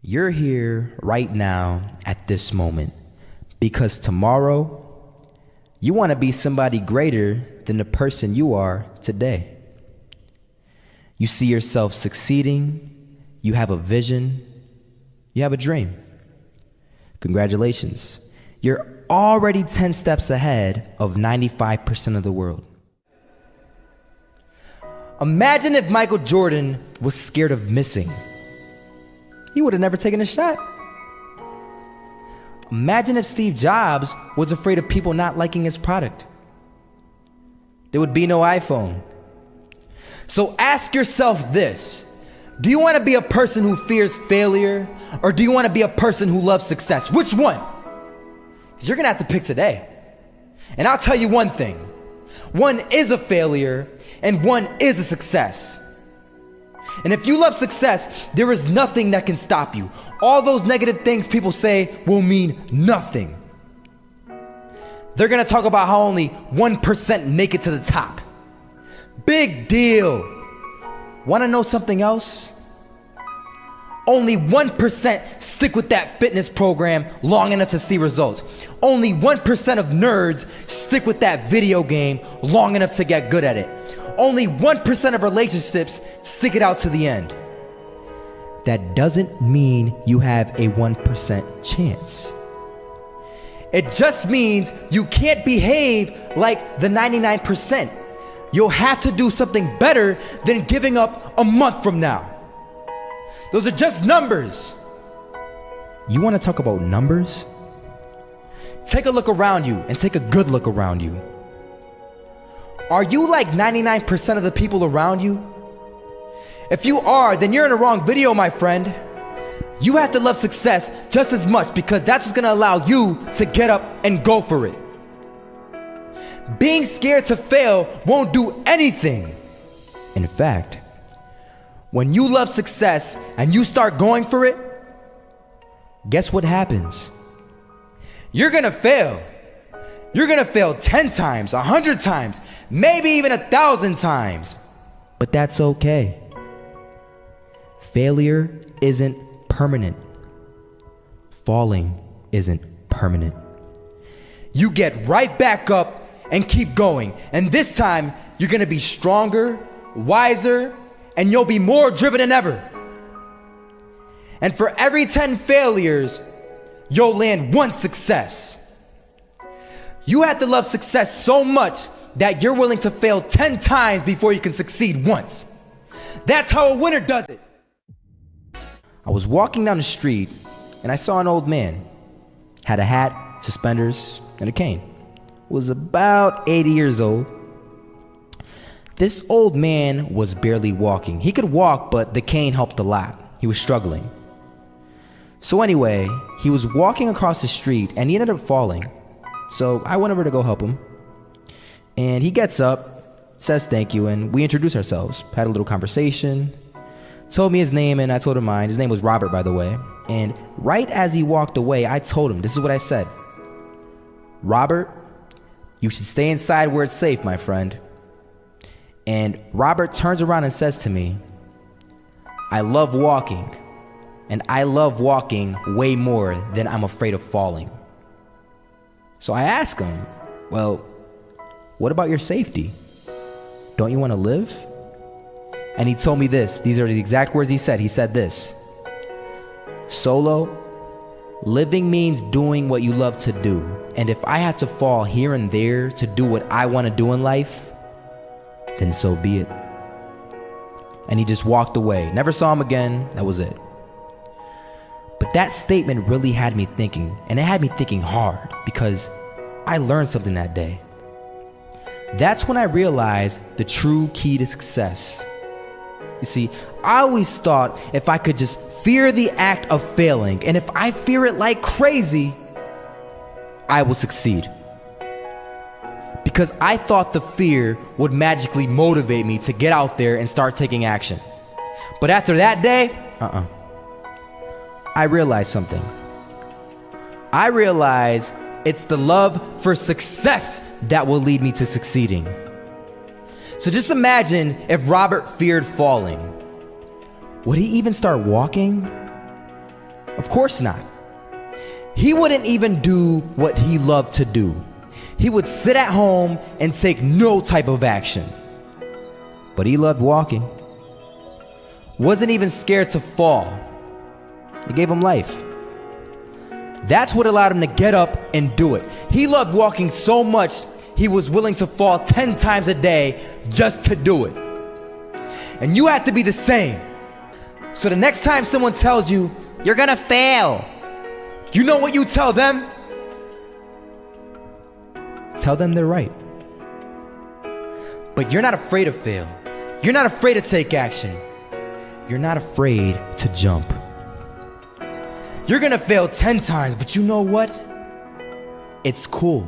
You're here right now at this moment because tomorrow you want to be somebody greater than the person you are today. You see yourself succeeding, you have a vision, you have a dream. Congratulations. You're already 10 steps ahead of 95% of the world. Imagine if Michael Jordan was scared of missing. He would have never taken a shot. Imagine if Steve Jobs was afraid of people not liking his product. There would be no iPhone. So ask yourself this: do you want to be a person who fears failure, or do you want to be a person who loves success? Which one? Because you're going to have to pick today. And I'll tell you one thing: one is a failure and one is a success. And if you love success, there is nothing that can stop you. All those negative things people say will mean nothing. They're gonna talk about how only 1% make it to the top. Big deal. Wanna know something else? Only 1% stick with that fitness program long enough to see results. Only 1% of nerds stick with that video game long enough to get good at it. Only 1% of relationships stick it out to the end. That doesn't mean you have a 1% chance. It just means you can't behave like the 99%. You'll have to do something better than giving up a month from now. Those are just numbers. You want to talk about numbers? Take a look around you and take a good look around you. Are you like 99% of the people around you? If you are, then you're in the wrong video, my friend. You have to love success just as much, because that's what's gonna allow you to get up and go for it. Being scared to fail won't do anything. In fact, when you love success and you start going for it, guess what happens? You're gonna fail. You're gonna fail 10 times, 100 times, maybe even 1,000 times. But that's okay. Failure isn't permanent. Falling isn't permanent. You get right back up and keep going. And this time, you're gonna be stronger, wiser, and you'll be more driven than ever. And for every 10 failures, you'll land one success. You have to love success so much that you're willing to fail 10 times before you can succeed once. That's how a winner does it. I was walking down the street and I saw an old man. Had a hat, suspenders, and a cane. Was about 80 years old. This old man was barely walking. He could walk, but the cane helped a lot. He was struggling. So anyway, he was walking across the street and he ended up falling. So I went over to go help him. And he gets up, says thank you, and we introduced ourselves. Had a little conversation. Told me his name and I told him mine. His name was Robert, by the way. And right as he walked away, I told him, this is what I said: Robert, you should stay inside where it's safe, my friend. And Robert turns around and says to me, I love walking, and I love walking way more than I'm afraid of falling. So I asked him, well, what about your safety? Don't you want to live? And he told me this. These are the exact words he said. He said this: Solo, living means doing what you love to do. And if I have to fall here and there to do what I want to do in life, then so be it. And he just walked away. Never saw him again. That was it. But that statement really had me thinking, and it had me thinking hard, because I learned something that day. That's when I realized the true key to success. You see, I always thought if I could just fear the act of failing, and if I fear it like crazy, I will succeed. Because I thought the fear would magically motivate me to get out there and start taking action. But after that day, I realized something. I realized it's the love for success that will lead me to succeeding. So just imagine if Robert feared falling. Would he even start walking? Of course not. He wouldn't even do what he loved to do. He would sit at home and take no type of action. But he loved walking. Wasn't even scared to fall. It gave him life. That's what allowed him to get up and do it. He loved walking so much, he was willing to fall 10 times a day just to do it. And you have to be the same. So the next time someone tells you, you're gonna fail, you know what you tell them? Tell them they're right. But you're not afraid to fail. You're not afraid to take action. You're not afraid to jump. You're gonna fail 10 times, but you know what? It's cool.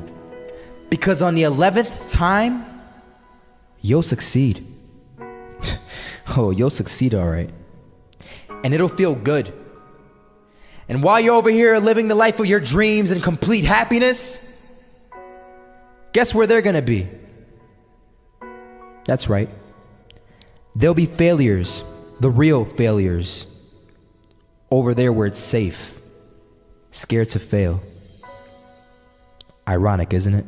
Because on the 11th time, you'll succeed. Oh, you'll succeed all right. And it'll feel good. And while you're over here living the life of your dreams and complete happiness, guess where they're gonna be? That's right. They'll be failures, the real failures, over there where it's safe, scared to fail. Ironic, isn't it?